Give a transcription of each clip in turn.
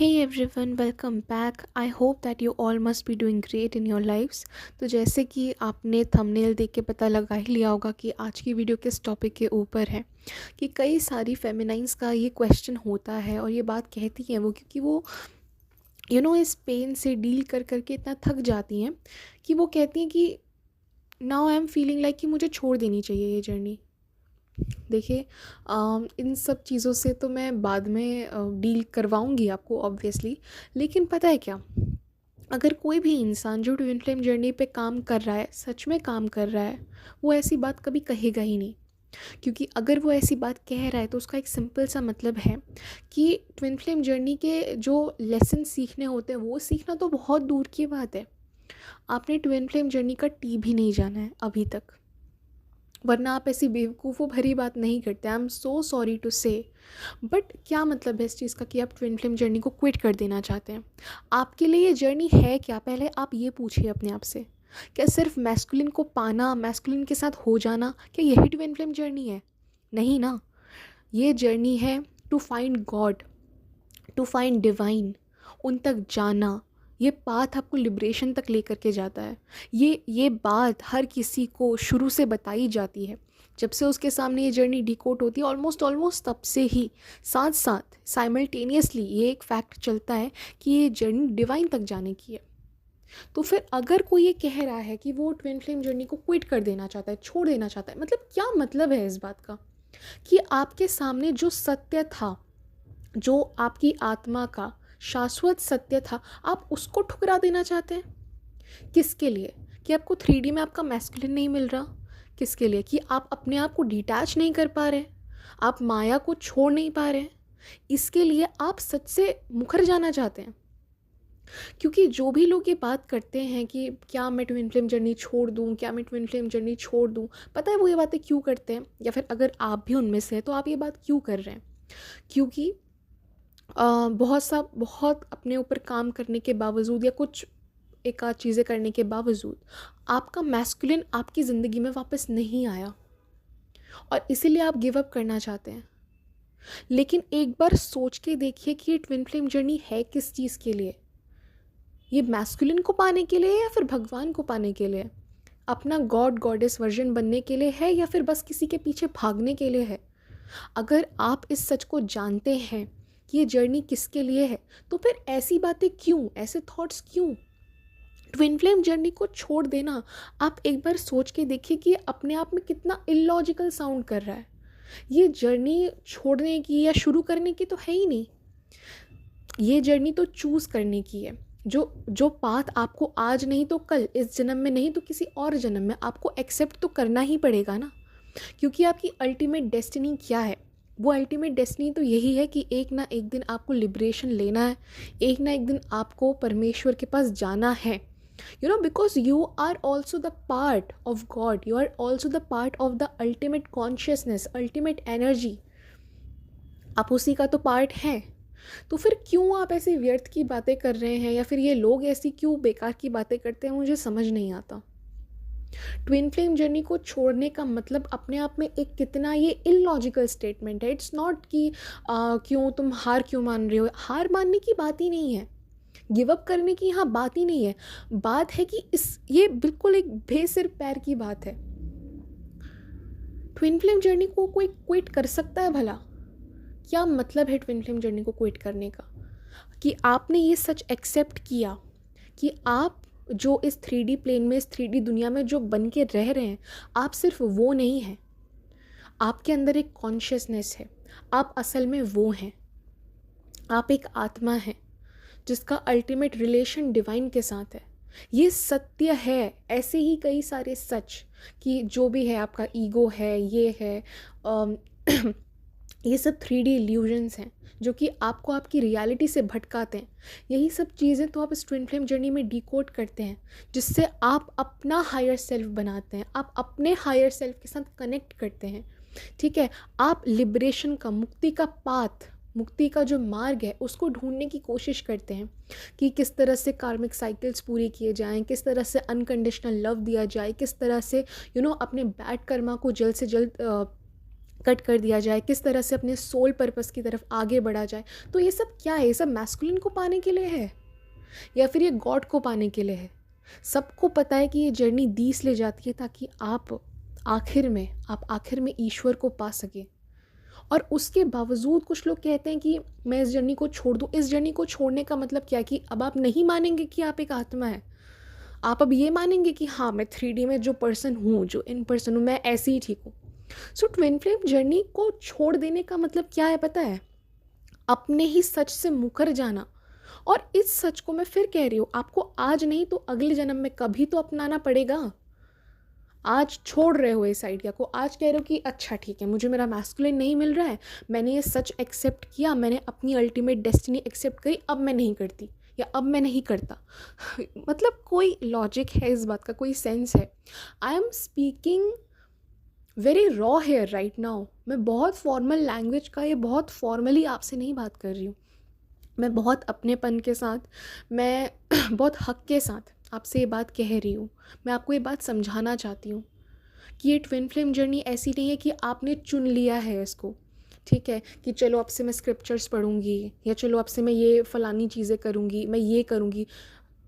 Hey everyone, welcome back. I hope that you all must be doing great in your lives. तो जैसे कि आपने thumbnail देख के पता लगा ही लिया होगा कि आज की वीडियो किस टॉपिक के ऊपर है कि कई सारी फेमिनाइंस का ये क्वेश्चन होता है और ये बात कहती हैं वो क्योंकि वो इस पेन से डील कर करके इतना थक जाती हैं कि वो कहती हैं कि now I am feeling like कि मुझे छोड़ देनी चाहिए ये जर्नी। देखिए, इन सब चीज़ों से तो मैं बाद में डील करवाऊँगी आपको ऑब्वियसली। लेकिन पता है क्या, अगर कोई भी इंसान जो ट्विन फ्लेम जर्नी पे काम कर रहा है, सच में काम कर रहा है, वो ऐसी बात कभी कहेगा ही नहीं। क्योंकि अगर वो ऐसी बात कह रहा है तो उसका एक सिंपल सा मतलब है कि ट्विन फ्लेम जर्नी के जो लेसन सीखने होते हैं वो सीखना तो बहुत दूर की बात है। आपने ट्विन फ्लेम जर्नी का टी भी नहीं जाना है अभी तक, वरना आप ऐसी बेवकूफ़ों भरी बात नहीं करते। I am so sorry to say, but क्या मतलब है इस चीज़ का कि आप ट्विन फ्लेम जर्नी को क्विट कर देना चाहते हैं? आपके लिए ये जर्नी है क्या? पहले आप ये पूछिए अपने आप से। क्या सिर्फ मैस्कुलिन को पाना, मैस्कुलिन के साथ हो जाना, क्या यही ट्विन फ्लेम जर्नी है? नहीं ना। ये जर्नी है to find God, to find divine, उन तक जाना। ये पाथ आपको लिबरेशन तक लेकर के जाता है। ये बात हर किसी को शुरू से बताई जाती है। जब से उसके सामने ये जर्नी डिकोड होती है, ऑलमोस्ट ऑलमोस्ट तब से ही साथ साथ साइमल्टेनियसली ये एक फैक्ट चलता है कि ये जर्नी डिवाइन तक जाने की है। तो फिर अगर कोई ये कह रहा है कि वो ट्विन फ्लेम जर्नी को क्विट कर देना चाहता है, छोड़ देना चाहता है, मतलब क्या मतलब है इस बात का? कि आपके सामने जो सत्य था, जो आपकी आत्मा का शाश्वत सत्य था, आप उसको ठुकरा देना चाहते हैं? किसके लिए? कि आपको 3D में आपका मैस्कुलिन नहीं मिल रहा? किसके लिए? कि आप अपने आप को डिटैच नहीं कर पा रहे, आप माया को छोड़ नहीं पा रहे? इसके लिए आप सच से मुखर जाना चाहते हैं? क्योंकि जो भी लोग ये बात करते हैं कि क्या मैं ट्विन फ्लेम जर्नी छोड़ दूँ, क्या मैं ट्विन फ्लेम जर्नी छोड़ दूँ, पता है वो ये बातें क्यों करते हैं? या फिर अगर आप भी उनमें से हैं तो आप ये बात क्यों कर रहे हैं? क्योंकि बहुत अपने ऊपर काम करने के बावजूद या कुछ एक आध चीज़ें करने के बावजूद आपका मैस्कुलिन आपकी ज़िंदगी में वापस नहीं आया और इसीलिए आप गिव अप करना चाहते हैं। लेकिन एक बार सोच के देखिए कि ये ट्विन फ्लेम जर्नी है किस चीज़ के लिए? ये मैस्कुलिन को पाने के लिए या फिर भगवान को पाने के लिए? अपना गॉड गॉडेस वर्जन बनने के लिए है या फिर बस किसी के पीछे भागने के लिए है? अगर आप इस सच को जानते हैं कि ये जर्नी किसके लिए है, तो फिर ऐसी बातें क्यों, ऐसे थॉट्स क्यों? ट्विन फ्लेम जर्नी को छोड़ देना, आप एक बार सोच के देखिए कि ये अपने आप में कितना इलॉजिकल साउंड कर रहा है। ये जर्नी छोड़ने की या शुरू करने की तो है ही नहीं। ये जर्नी तो चूज़ करने की है। जो जो पाथ आपको आज नहीं तो कल, इस जन्म में नहीं तो किसी और जन्म में आपको एक्सेप्ट तो करना ही पड़ेगा ना। क्योंकि आपकी अल्टीमेट डेस्टिनी क्या है? वो अल्टीमेट डेस्टिनी तो यही है कि एक ना एक दिन आपको लिबरेशन लेना है, एक ना एक दिन आपको परमेश्वर के पास जाना है। Because you are also the part of God, you are also the part of the ultimate consciousness, ultimate energy. आप उसी का तो पार्ट हैं। तो फिर क्यों आप ऐसी व्यर्थ की बातें कर रहे हैं, या फिर ये लोग ऐसी क्यों बेकार की बातें करते हैं, मुझे समझ नहीं आता। ट्विन फ्लेम जर्नी को छोड़ने का मतलब अपने आप में एक कितना ये इलॉजिकल स्टेटमेंट है। इट्स नॉट कि क्यों तुम हार क्यों मान रहे हो, हार मानने की बात ही नहीं है, गिव अप करने की यहाँ बात ही नहीं है। बात है कि ये बिल्कुल एक बेसिर पैर की बात है। ट्विन फ्लेम जर्नी को कोई क्विट कर सकता है भला? क्या मतलब है ट्विन फ्लेम जर्नी को क्विट करने का? कि आपने ये सच एक्सेप्ट किया कि आप जो इस 3D प्लेन में, इस 3D दुनिया में जो बन के रह रहे हैं, आप सिर्फ वो नहीं हैं। आपके अंदर एक कॉन्शियसनेस है, आप असल में वो हैं। आप एक आत्मा हैं जिसका अल्टीमेट रिलेशन डिवाइन के साथ है। ये सत्य है। ऐसे ही कई सारे सच कि जो भी है, आपका ईगो है, ये है, अम, ये सब 3D इल्यूजन्स हैं जो कि आपको आपकी रियलिटी से भटकाते हैं। यही सब चीज़ें तो आप इस ट्विन फ्लेम जर्नी में डिकोड करते हैं, जिससे आप अपना हायर सेल्फ बनाते हैं, आप अपने हायर सेल्फ के साथ कनेक्ट करते हैं। ठीक है, आप लिबरेशन का, मुक्ति का पाथ, मुक्ति का जो मार्ग है उसको ढूंढने की कोशिश करते हैं कि किस तरह से कार्मिक साइकिल्स पूरी किए जाएं, किस तरह से अनकंडीशनल लव दिया जाए, किस तरह से अपने बैड कर्मा को जल्द से जल्द कट कर दिया जाए, किस तरह से अपने सोल पर्पस की तरफ आगे बढ़ा जाए। तो ये सब क्या है? ये सब मैस्कुलिन को पाने के लिए है या फिर ये गॉड को पाने के लिए है? सबको पता है कि ये जर्नी 20 ले जाती है ताकि आप आखिर में ईश्वर को पा सकें। और उसके बावजूद कुछ लोग कहते हैं कि मैं इस जर्नी को छोड़ दूँ। इस जर्नी को छोड़ने का मतलब क्या है कि अब आप नहीं मानेंगे कि आप एक आत्मा है। आप अब ये मानेंगे कि हाँ, मैं 3D में जो पर्सन हूँ, जो इन पर्सन हूँ, मैं ऐसे ही ठीक हूँ। सो ट्विन फ्लेम जर्नी को छोड़ देने का मतलब क्या है पता है? अपने ही सच से मुकर जाना। और इस सच को मैं फिर कह रही हूँ, आपको आज नहीं तो अगले जन्म में कभी तो अपनाना पड़ेगा। आज छोड़ रहे हो इस आइडिया को, आज कह रहे हो कि अच्छा ठीक है, मुझे मेरा मैस्कुलिन नहीं मिल रहा है, मैंने ये सच एक्सेप्ट किया, मैंने अपनी अल्टीमेट डेस्टिनी एक्सेप्ट करी, अब मैं नहीं करती या अब मैं नहीं करता। मतलब कोई लॉजिक है इस बात का, कोई सेंस है? I am speaking very raw here right now. मैं बहुत फॉर्मल लैंग्वेज का, ये बहुत फॉर्मली आपसे नहीं बात कर रही हूँ। मैं बहुत अपनेपन के साथ, मैं बहुत हक के साथ आपसे ये बात कह रही हूँ। मैं आपको ये बात समझाना चाहती हूँ कि ये ट्विन फ्लेम जर्नी ऐसी नहीं है कि आपने चुन लिया है इसको, ठीक है, कि चलो अब से मैं स्क्रिप्चर्स पढ़ूँगी या चलो अब से मैं ये फ़लानी चीज़ें करूँगी, मैं ये करूँगी,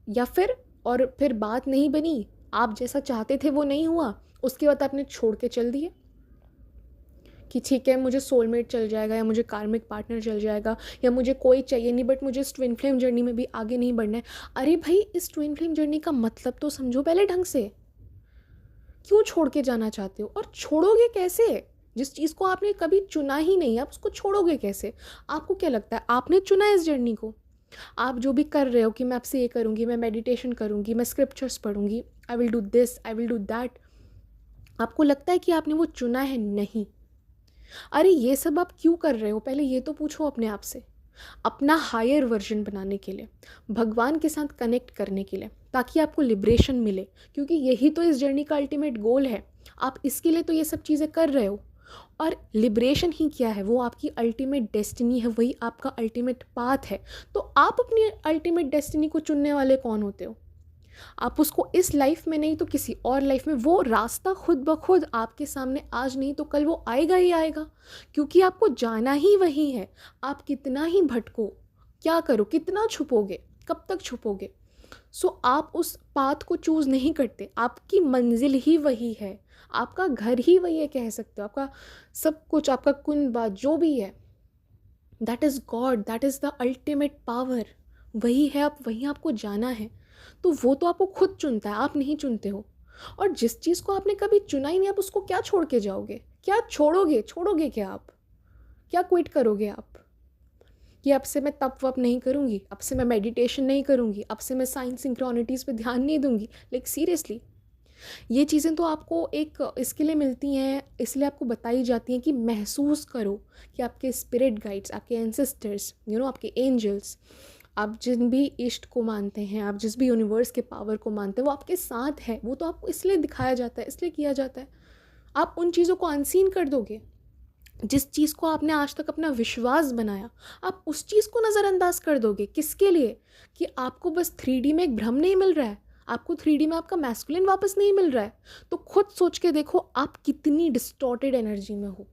या फिर बात नहीं बनी, आप जैसा चाहते थे वो नहीं हुआ, उसके बाद आपने छोड़ के चल दिए कि ठीक है, मुझे सोलमेट चल जाएगा या मुझे कार्मिक पार्टनर चल जाएगा या मुझे कोई चाहिए नहीं, बट मुझे इस ट्विन फ्लेम जर्नी में भी आगे नहीं बढ़ना है। अरे भाई, इस ट्विन फ्लेम जर्नी का मतलब तो समझो पहले ढंग से। क्यों छोड़ के जाना चाहते हो? और छोड़ोगे कैसे? जिस चीज़ को आपने कभी चुना ही नहीं, आप उसको छोड़ोगे कैसे? आपको क्या लगता है आपने चुना है इस जर्नी को? आप जो भी कर रहे हो कि मैं आपसे ये करूँगी, मैं मेडिटेशन करूँगी, मैं स्क्रिप्चर्स पढ़ूँगी, I will do this, I will do that, आपको लगता है कि आपने वो चुना है? नहीं। अरे ये सब आप क्यों कर रहे हो? पहले ये तो पूछो अपने आप से। अपना हायर वर्जन बनाने के लिए, भगवान के साथ कनेक्ट करने के लिए, ताकि आपको लिबरेशन मिले, क्योंकि यही तो इस जर्नी का अल्टीमेट गोल है। आप इसके लिए तो ये सब चीज़ें कर रहे हो। और लिबरेशन ही क्या है? वो आपकी अल्टीमेट डेस्टिनी है, वही आपका अल्टीमेट पाथ है। तो आप अपनी अल्टीमेट डेस्टिनी को चुनने वाले कौन होते हो? आप उसको इस लाइफ में नहीं तो किसी और लाइफ में, वो रास्ता खुद ब खुद आपके सामने आज नहीं तो कल वो आएगा ही आएगा, क्योंकि आपको जाना ही वही है। आप कितना ही भटको, क्या करो, कितना छुपोगे, कब तक छुपोगे? सो आप उस पाथ को चूज़ नहीं करते, आपकी मंजिल ही वही है, आपका घर ही वही है, कह सकते हो, आपका सब कुछ, आपका कुनबा जो भी है, that is God, that is the ultimate power. वही है, आप वहीं आपको जाना है। तो वो तो आपको खुद चुनता है, आप नहीं चुनते हो। और जिस चीज़ को आपने कभी चुना ही नहीं, आप उसको क्या छोड़ के जाओगे? क्या छोड़ोगे क्या आप? क्या क्विट करोगे आप कि अब से मैं तप वप नहीं करूँगी, अब से मैं मेडिटेशन नहीं करूँगी, अब से मैं साइंस सिंक्रोनिटीज़ पे ध्यान नहीं दूँगी? लाइक सीरियसली, ये चीज़ें तो आपको एक इसके लिए मिलती हैं, इसलिए आपको बताई जाती हैं कि महसूस करो कि आपके स्पिरिट गाइड्स, आपके एंसेस्टर्स, आपके एंजल्स, आप जिन भी इष्ट को मानते हैं, आप जिस भी यूनिवर्स के पावर को मानते हैं, वो आपके साथ है। वो तो आपको इसलिए दिखाया जाता है, इसलिए किया जाता है। आप उन चीज़ों को अनसीन कर दोगे। जिस चीज़ को आपने आज तक अपना विश्वास बनाया, आप उस चीज़ को नज़रअंदाज कर दोगे। किसके लिए? कि आपको बस 3D में एक भ्रम नहीं मिल रहा है, आपको 3D में आपका मैस्कुलिन वापस नहीं मिल रहा है। तो खुद सोच के देखो आप कितनी डिस्टॉर्टेड एनर्जी में हो,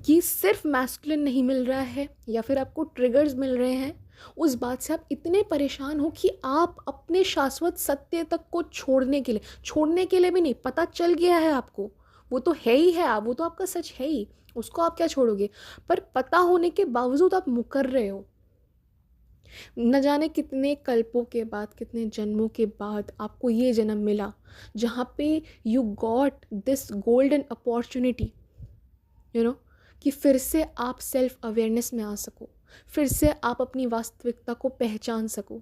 कि सिर्फ मैस्कुलिन नहीं मिल रहा है या फिर आपको ट्रिगर्स मिल रहे हैं, उस बात से आप इतने परेशान हो कि आप अपने शाश्वत सत्य तक को छोड़ने के लिए भी नहीं, पता चल गया है आपको, वो तो है ही है, आप वो तो आपका सच है ही, उसको आप क्या छोड़ोगे? पर पता होने के बावजूद आप मुकर रहे हो। न जाने कितने कल्पों के बाद, कितने जन्मों के बाद आपको ये जन्म मिला, जहाँ पे you got this golden opportunity, कि फिर से आप सेल्फ अवेयरनेस में आ सको, फिर से आप अपनी वास्तविकता को पहचान सको।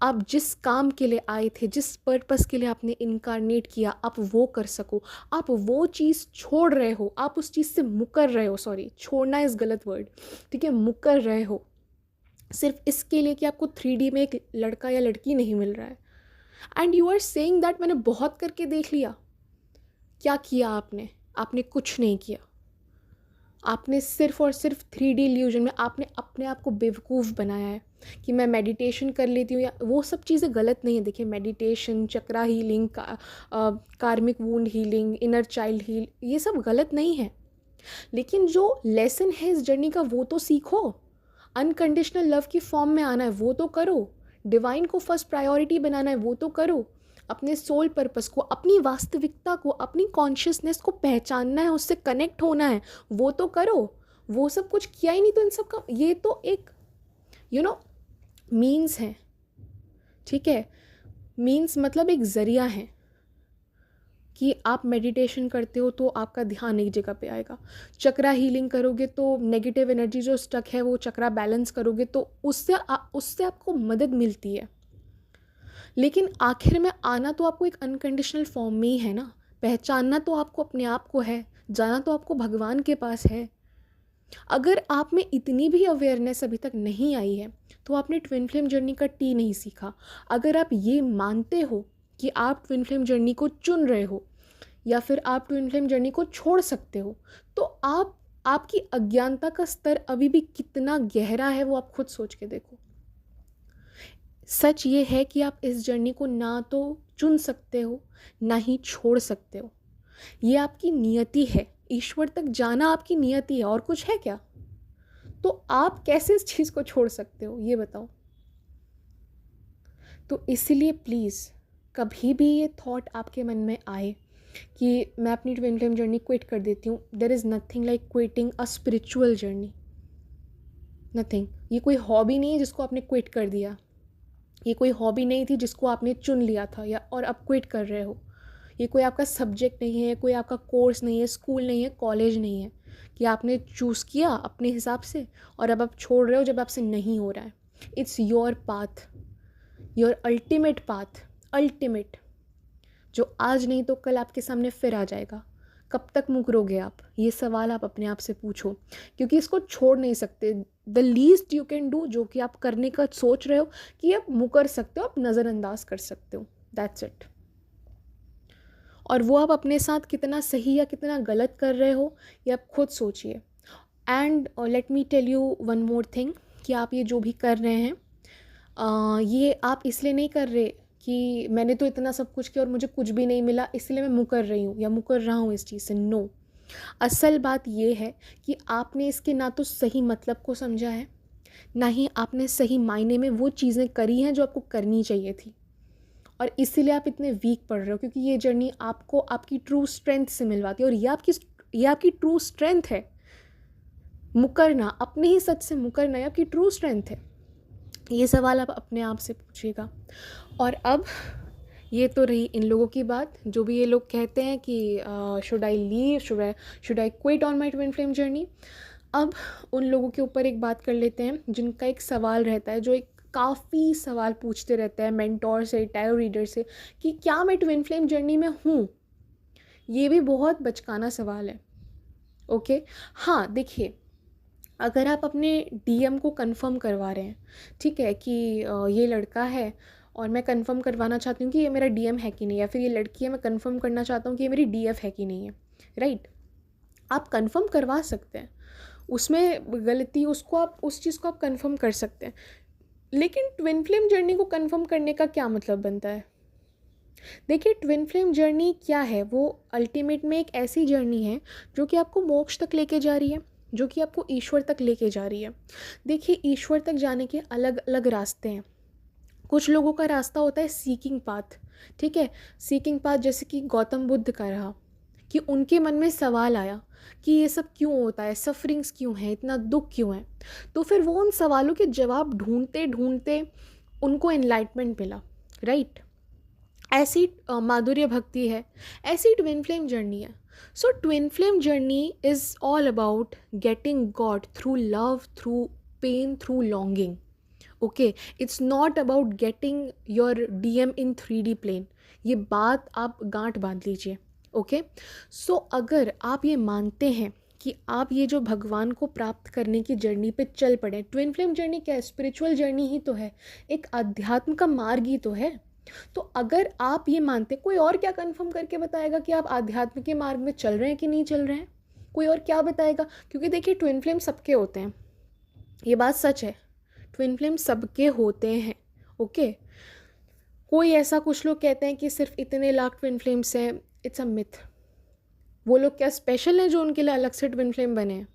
आप जिस काम के लिए आए थे, जिस पर्पस के लिए आपने इनकारनेट किया, आप वो कर सको। आप वो चीज़ छोड़ रहे हो, आप उस चीज़ से मुकर रहे हो, सॉरी, छोड़ना इज़ गलत वर्ड, ठीक है, मुकर रहे हो, सिर्फ इसके लिए कि आपको 3D में एक लड़का या लड़की नहीं मिल रहा है। And you are saying that मैंने बहुत करके देख लिया। क्या किया आपने? आपने कुछ नहीं किया। आपने सिर्फ और सिर्फ 3D इल्यूजन में आपने अपने आप को बेवकूफ़ बनाया है कि मैं मेडिटेशन कर लेती हूँ, या वो सब चीज़ें गलत नहीं है। देखिए, meditation, chakra healing, karmic wound healing, inner child heal, ये सब गलत नहीं है। लेकिन जो लेसन है इस जर्नी का वो तो सीखो। अनकंडीशनल लव की फॉर्म में आना है वो तो करो। डिवाइन को फर्स्ट प्रायोरिटी बनाना है वो तो करो। अपने सोल पर्पस को, अपनी वास्तविकता को, अपनी कॉन्शियसनेस को पहचानना है, उससे कनेक्ट होना है वो तो करो। वो सब कुछ किया ही नहीं तो इन सब का, ये तो एक मीन्स है, ठीक है। मीन्स मतलब एक ज़रिया है कि आप मेडिटेशन करते हो तो आपका ध्यान एक जगह पे आएगा। चक्रा हीलिंग करोगे तो नेगेटिव एनर्जी जो स्टक है वो चक्रा बैलेंस करोगे तो उससे आपको मदद मिलती है। लेकिन आखिर में आना तो आपको एक अनकंडीशनल फॉर्म में ही है ना। पहचानना तो आपको अपने आप को है, जाना तो आपको भगवान के पास है। अगर आप में इतनी भी अवेयरनेस अभी तक नहीं आई है तो आपने ट्विन फ्लेम जर्नी का टी नहीं सीखा। अगर आप ये मानते हो कि आप ट्विन फ्लेम जर्नी को चुन रहे हो या फिर आप ट्विन फ्लेम जर्नी को छोड़ सकते हो, तो आपकी अज्ञानता का स्तर अभी भी कितना गहरा है वो आप खुद सोच के देखो। सच ये है कि आप इस जर्नी को ना तो चुन सकते हो ना ही छोड़ सकते हो। ये आपकी नियति है। ईश्वर तक जाना आपकी नियति है, और कुछ है क्या? तो आप कैसे इस चीज़ को छोड़ सकते हो ये बताओ। तो इसलिए प्लीज़ कभी भी ये थॉट आपके मन में आए कि मैं अपनी ट्विन फ्लेम जर्नी क्विट कर देती हूँ, there is nothing like quitting a spiritual journey, nothing. ये कोई हॉबी नहीं है जिसको आपने क्विट कर दिया। ये कोई हॉबी नहीं थी जिसको आपने चुन लिया था या और अब क्विट कर रहे हो। ये कोई आपका सब्जेक्ट नहीं है, कोई आपका कोर्स नहीं है, स्कूल नहीं है, कॉलेज नहीं है कि आपने चूज़ किया अपने हिसाब से और अब आप छोड़ रहे हो जब आपसे नहीं हो रहा है। It's your path, your ultimate path, ultimate, जो आज नहीं तो कल आपके सामने फिर आ जाएगा। कब तक मुकरोगे आप? ये सवाल आप अपने आप से पूछो, क्योंकि इसको छोड़ नहीं सकते। The least you can do, जो कि आप करने का सोच रहे हो कि आप मुकर सकते हो, आप नज़रअंदाज कर सकते हो, दैट्स इट। और वो आप अपने साथ कितना सही या कितना गलत कर रहे हो ये आप खुद सोचिए। And let me tell you one more thing, कि आप ये जो भी कर रहे हैं ये आप इसलिए नहीं कर रहे कि मैंने तो इतना सब कुछ किया और मुझे कुछ भी नहीं मिला इसलिए मैं मुकर रही हूँ या मुकर रहा हूँ इस चीज़ से। नो, असल बात ये है कि आपने इसके ना तो सही मतलब को समझा है, ना ही आपने सही मायने में वो चीज़ें करी हैं जो आपको करनी चाहिए थी, और इसीलिए आप इतने वीक पड़ रहे हो। क्योंकि ये जर्नी आपको आपकी ट्रू स्ट्रेंथ से मिलवाती है, और ये आपकी ट्रू स्ट्रेंथ है। मुकरना, अपने ही सच से मुकरना, ये आपकी ट्रू स्ट्रेंथ है। ये सवाल आप अपने आप से पूछिएगा। और अब ये तो रही इन लोगों की बात, जो भी ये लोग कहते हैं कि should I leave, should I quit on my twin flame journey. अब उन लोगों के ऊपर एक बात कर लेते हैं जिनका एक सवाल रहता है, जो एक काफ़ी सवाल पूछते रहते हैं मेंटोर से, टैरो रीडर से, कि क्या मैं ट्विन फ्लेम जर्नी में हूँ। ये भी बहुत बचकाना सवाल है। ओके, हाँ देखिए, अगर आप अपने डीएम को कंफर्म करवा रहे हैं, ठीक है, कि ये लड़का है और मैं कंफर्म करवाना चाहती हूँ कि ये मेरा डीएम है कि नहीं, या फिर ये लड़की है मैं कंफर्म करना चाहता हूँ कि ये मेरी डीएफ है कि नहीं है, राइट, आप कंफर्म करवा सकते हैं। उसमें गलती, उसको आप उस चीज़ को आप कंफर्म कर सकते हैं। लेकिन ट्विन फ्लेम जर्नी को कंफर्म करने का क्या मतलब बनता है? देखिए, ट्विन फ्लेम जर्नी क्या है, वो अल्टीमेट में एक ऐसी जर्नी है जो कि आपको मोक्ष तक लेके जा रही है, जो कि आपको ईश्वर तक लेके जा रही है। देखिए, ईश्वर तक जाने के अलग अलग रास्ते हैं। कुछ लोगों का रास्ता होता है सीकिंग पाथ, ठीक है, सीकिंग पाथ, जैसे कि गौतम बुद्ध का रहा, कि उनके मन में सवाल आया कि ये सब क्यों होता है, सफरिंग्स क्यों है, इतना दुख क्यों है। तो फिर वो उन सवालों के जवाब ढूंढते ढूंढते उनको एनलाइटमेंट मिला, राइट। ऐसी माधुर्य भक्ति है, ऐसी ट्विन फ्लेम जर्नी है। So twin flame journey is all about getting God through love, through pain, through longing. Okay, it's not about getting your DM in 3D plane. ये बात आप गांठ बांध लीजिए। ओके, सो अगर आप ये मानते हैं कि आप ये जो भगवान को प्राप्त करने की जर्नी पे चल पड़े, ट्विन फ्लेम जर्नी क्या है, स्पिरिचुअल जर्नी ही तो है, एक अध्यात्म का मार्ग ही तो है। तो अगर आप ये मानते, कोई और क्या कंफर्म करके बताएगा कि आप आध्यात्म के मार्ग में चल रहे हैं कि नहीं चल रहे हैं? कोई और क्या बताएगा? क्योंकि देखिए, ट्विन फ्लेम सबके होते हैं, ये बात सच है, ट्विन फ्लेम सबके होते हैं। ओके, कोई ऐसा, कुछ लोग कहते हैं कि सिर्फ इतने लाख ट्विन फ्लेम्स हैं, इट्स अ मिथ। वो लोग क्या स्पेशल हैं जो उनके लिए अलग से ट्विन फ्लेम बने हैं?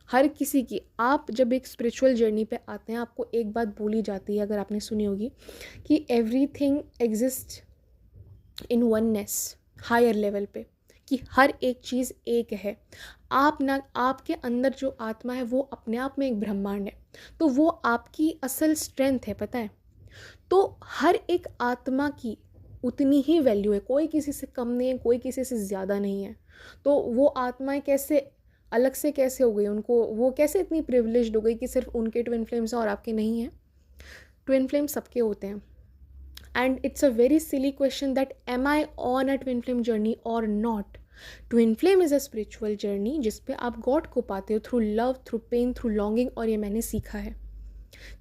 हर किसी की, आप जब एक स्पिरिचुअल जर्नी पे आते हैं आपको एक बात बोली जाती है, अगर आपने सुनी होगी, कि everything exist in oneness, higher level पे, कि हर एक चीज़ एक है। आप ना, आपके अंदर जो आत्मा है वो अपने आप में एक ब्रह्मांड है, तो वो आपकी असल स्ट्रेंथ है, पता है। तो हर एक आत्मा की उतनी ही वैल्यू है, कोई किसी से कम नहीं है, कोई किसी से ज़्यादा नहीं है। तो वो आत्माएं कैसे अलग से कैसे हो गई, उनको वो कैसे इतनी प्रिविलेज्ड हो गई कि सिर्फ उनके ट्विन फ्लेम्स हैं और आपके नहीं हैं? ट्विन फ्लेम सबके होते हैं। And it's a very silly question that am I on a twin flame journey और not? Twin flame is a spiritual journey जिसपे आप गॉड को पाते हो through love, through pain, through longing, और ये मैंने सीखा है,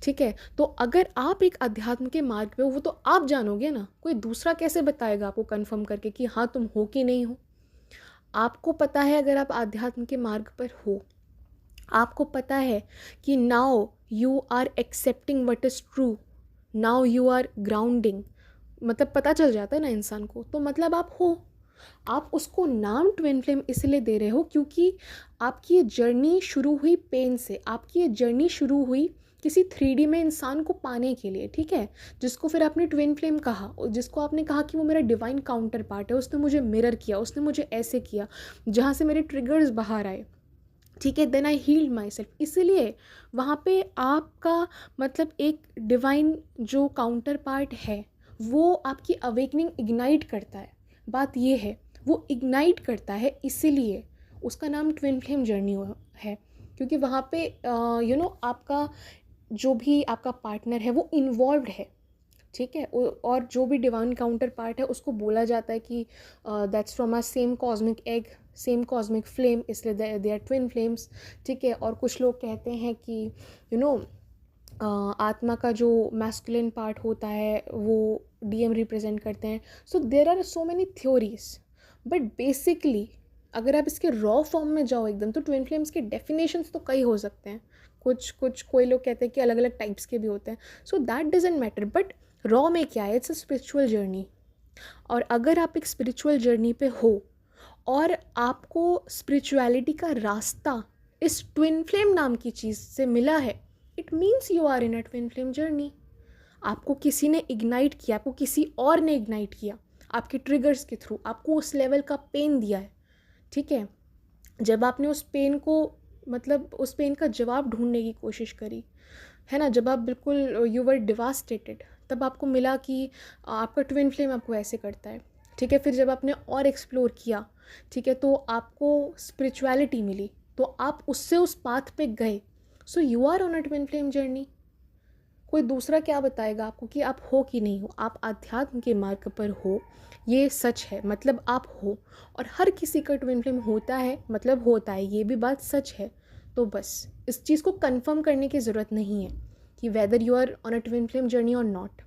ठीक है। तो अगर आप एक अध्यात्म के मार्ग पे हो, वो तो आप जानोगे ना, कोई दूसरा कैसे बताएगा आपको कंफर्म करके कि हाँ तुम हो कि नहीं हो? आपको पता है अगर आप आध्यात्म के मार्ग पर हो, आपको पता है कि now you are accepting what is true, now you are grounding, मतलब पता चल जाता है ना इंसान को, तो मतलब आप हो। आप उसको नाम ट्विन फ्लेम इसलिए दे रहे हो क्योंकि आपकी ये जर्नी शुरू हुई पेन से, आपकी ये जर्नी शुरू हुई किसी 3D में इंसान को पाने के लिए, ठीक है, जिसको फिर आपने ट्विन फ्लेम कहा, जिसको आपने कहा कि वो मेरा डिवाइन काउंटर पार्ट है, उसने मुझे मिरर किया, उसने मुझे ऐसे किया, जहाँ से मेरे ट्रिगर्स बाहर आए, ठीक है, then I healed myself. इसीलिए वहाँ पे आपका मतलब एक डिवाइन जो काउंटर पार्ट है वो आपकी अवेकनिंग इग्नाइट करता है, बात ये है, वो इग्नाइट करता है, इसीलिए उसका नाम ट्विन फ्लेम जर्नी है। क्योंकि वहाँ पे आपका जो भी आपका पार्टनर है वो इन्वॉल्व्ड है, ठीक है। और जो भी डिवाइन काउंटर पार्ट है उसको बोला जाता है कि that's from a same cosmic egg, same cosmic flame, इसलिए दे आर ट्विन फ्लेम्स, ठीक है। और कुछ लोग कहते हैं कि आत्मा का जो मैस्कुलिन पार्ट होता है वो डीएम रिप्रेजेंट करते हैं। So there are so many theories, but basically अगर आप इसके रॉ फॉर्म में जाओ एकदम, तो ट्विन फ्लेम्स के डेफिनेशंस तो कई हो सकते हैं, कोई लोग कहते हैं कि अलग अलग टाइप्स के भी होते हैं, so that doesn't matter. But raw में क्या है, इट्स अ स्पिरिचुअल जर्नी। और अगर आप एक स्पिरिचुअल जर्नी पे हो और आपको स्पिरिचुअलिटी का रास्ता इस ट्विन फ्लेम नाम की चीज़ से मिला है, it means you are in a twin flame journey. आपको किसी ने इग्नाइट किया, आपको किसी और ने इग्नाइट किया, आपके ट्रिगर्स के थ्रू आपको उस लेवल का पेन दिया है, ठीक है। जब आपने उस पेन को, मतलब उस पेन का जवाब ढूंढने की कोशिश करी, है ना, जब आप बिल्कुल यू वर डिवास्टेटेड, तब आपको मिला कि आपका ट्विन फ्लेम आपको ऐसे करता है, ठीक है। फिर जब आपने और एक्सप्लोर किया, ठीक है, तो आपको स्पिरिचुअलिटी मिली, तो आप उससे उस पाथ पे गए। So you are on a twin flame journey. कोई दूसरा क्या बताएगा आपको कि आप हो कि नहीं हो? आप आध्यात्म के मार्ग पर हो, ये सच है, मतलब आप हो। और हर किसी का ट्विन फ्लेम होता है, मतलब होता है, ये भी बात सच है। तो बस इस चीज़ को कंफर्म करने की ज़रूरत नहीं है कि whether you are on a twin flame journey और नॉट,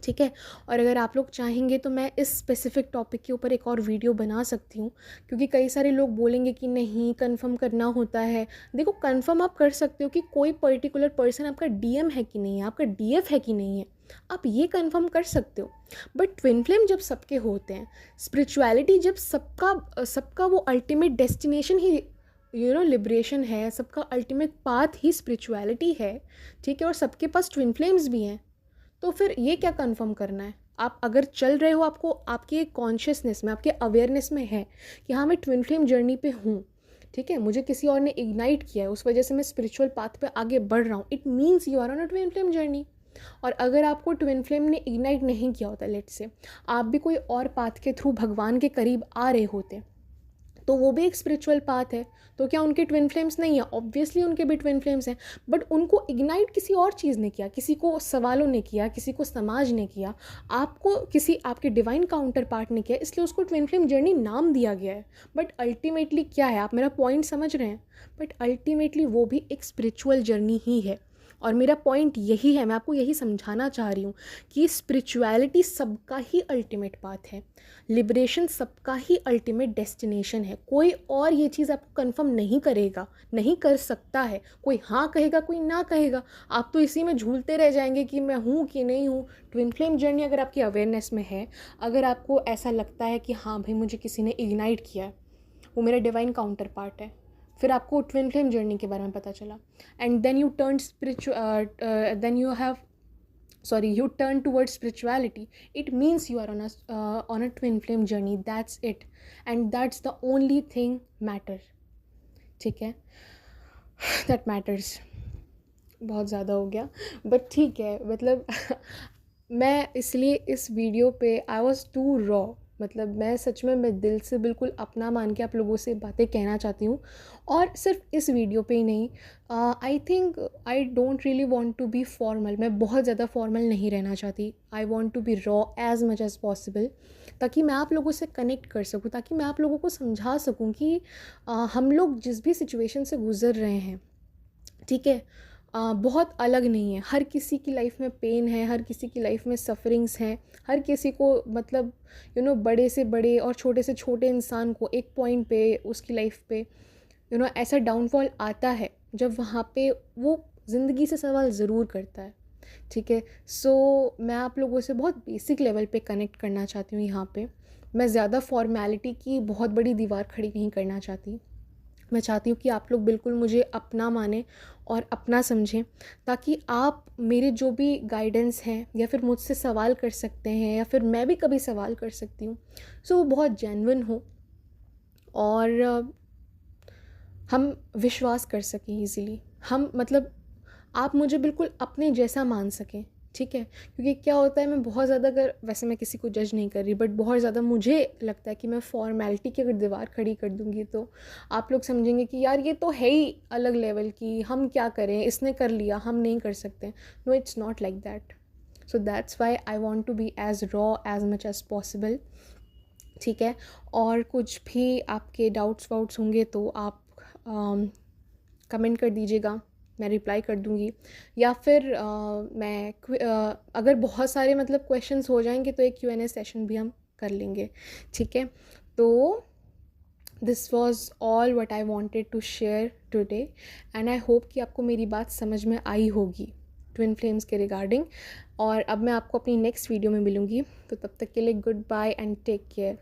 ठीक है। और अगर आप लोग चाहेंगे तो मैं इस स्पेसिफिक टॉपिक के ऊपर एक और वीडियो बना सकती हूँ, क्योंकि कई सारे लोग बोलेंगे कि नहीं कंफर्म करना होता है। देखो, कंफर्म आप कर सकते हो कि कोई पर्टिकुलर पर्सन आपका डीएम है कि नहीं है, आपका डीएफ है कि नहीं है, आप ये कंफर्म कर सकते हो। बट ट्विन फ्लेम जब सबके होते हैं, स्पिरिचुअलिटी जब सबका सबका वो अल्टीमेट डेस्टिनेशन ही लिबरेशन है, सबका अल्टीमेट पाथ ही स्पिरिचुअलिटी है, ठीक है, और सबके पास ट्विन फ्लेम्स भी हैं, तो फिर ये क्या कंफर्म करना है? आप अगर चल रहे हो, आपको आपके कॉन्शियसनेस में, आपके अवेयरनेस में है कि हाँ मैं ट्विन फ्लेम जर्नी पे हूँ, ठीक है, मुझे किसी और ने इग्नाइट किया है, उस वजह से मैं स्पिरिचुअल पाथ पे आगे बढ़ रहा हूँ, it means you are on a twin flame journey. और अगर आपको ट्विन फ्लेम ने इग्नाइट नहीं किया होता, लेट्स से आप भी कोई और पाथ के थ्रू भगवान के करीब आ रहे होते, तो वो भी एक स्पिरिचुअल पाथ है, तो क्या उनके ट्विन फ्लेम्स नहीं है? ऑब्वियसली उनके भी ट्विन फ्लेम्स हैं, बट उनको इग्नाइट किसी और चीज़ ने किया, किसी को सवालों ने किया, किसी को समाज ने किया, आपको किसी आपके डिवाइन काउंटर पार्ट ने किया, इसलिए उसको ट्विन फ्लेम जर्नी नाम दिया गया है। बट अल्टीमेटली क्या है, आप मेरा पॉइंट समझ रहे हैं? बट अल्टीमेटली वो भी एक स्पिरिचुअल जर्नी ही है। और मेरा पॉइंट यही है, मैं आपको यही समझाना चाह रही हूँ कि स्पिरिचुअलिटी सबका ही अल्टीमेट पाथ है, लिबरेशन सबका ही अल्टीमेट डेस्टिनेशन है। कोई और ये चीज़ आपको कंफर्म नहीं करेगा, नहीं कर सकता है। कोई हाँ कहेगा, कोई ना कहेगा, आप तो इसी में झूलते रह जाएंगे कि मैं हूँ कि नहीं हूँ। ट्विन फ्लेम जर्नी अगर आपकी अवेयरनेस में है, अगर आपको ऐसा लगता है कि हाँ भाई मुझे किसी ने इग्नाइट किया है, वो मेरा डिवाइन काउंटर पार्ट है, फिर आपको ट्विन फ्लेम जर्नी के बारे में पता चला, and then you turn then you have you turn towards spirituality, it means you are on a twin flame journey. That's it, and that's the only thing matter. ठीक है, that matters. बहुत ज़्यादा हो गया, बट ठीक है, मतलब मैं इसलिए इस वीडियो पे आई वॉज टू रॉ, मतलब मैं सच में, मैं दिल से बिल्कुल अपना मान के आप लोगों से बातें कहना चाहती हूँ। और सिर्फ इस वीडियो पे ही नहीं, I think I don't really want to be formal, मैं बहुत ज़्यादा फॉर्मल नहीं रहना चाहती। I want to be raw as much as possible, ताकि मैं आप लोगों से कनेक्ट कर सकूँ, ताकि मैं आप लोगों को समझा सकूँ कि हम लोग जिस भी सिचुएशन से गुज़र रहे हैं, ठीक है, बहुत अलग नहीं है। हर किसी की लाइफ में पेन है, हर किसी की लाइफ में सफरिंग्स हैं, हर किसी को, मतलब बड़े से बड़े और छोटे से छोटे इंसान को एक पॉइंट पे उसकी लाइफ पे ऐसा डाउनफॉल आता है जब वहाँ पे वो ज़िंदगी से सवाल ज़रूर करता है। ठीक है, सो मैं आप लोगों से बहुत बेसिक लेवल पे कनेक्ट करना चाहती हूँ यहाँ पे। मैं ज़्यादा फॉर्मेलिटी की बहुत बड़ी दीवार खड़ी नहीं करना चाहती। मैं चाहती हूँ कि आप लोग बिल्कुल मुझे अपना माने और अपना समझें, ताकि आप मेरे जो भी गाइडेंस हैं या फिर मुझसे सवाल कर सकते हैं, या फिर मैं भी कभी सवाल कर सकती हूँ, सो वो बहुत जेन्युइन हो और हम विश्वास कर सकें ईज़िली। हम, मतलब आप मुझे बिल्कुल अपने जैसा मान सकें। ठीक है, क्योंकि क्या होता है, मैं बहुत ज़्यादा, अगर वैसे मैं किसी को जज नहीं कर रही, बट बहुत ज़्यादा मुझे लगता है कि मैं फॉर्मेलिटी की अगर दीवार खड़ी कर दूँगी तो आप लोग समझेंगे कि यार ये तो है ही अलग लेवल की, हम क्या करें, इसने कर लिया, हम नहीं कर सकते। No, it's not like that. So that's why I want to be as raw as much as possible. ठीक है, और कुछ भी आपके डाउट्स वाउट्स होंगे तो आप कमेंट कर दीजिएगा, मैं रिप्लाई कर दूँगी। या फिर अगर बहुत सारे मतलब क्वेश्चंस हो जाएंगे तो एक Q&A सेशन भी हम कर लेंगे। ठीक है, तो this was all what I wanted to share today, and I hope कि आपको मेरी बात समझ में आई होगी ट्विन फ्लेम्स के रिगार्डिंग। और अब मैं आपको अपनी नेक्स्ट वीडियो में मिलूँगी, तो तब तक के लिए goodbye and take care.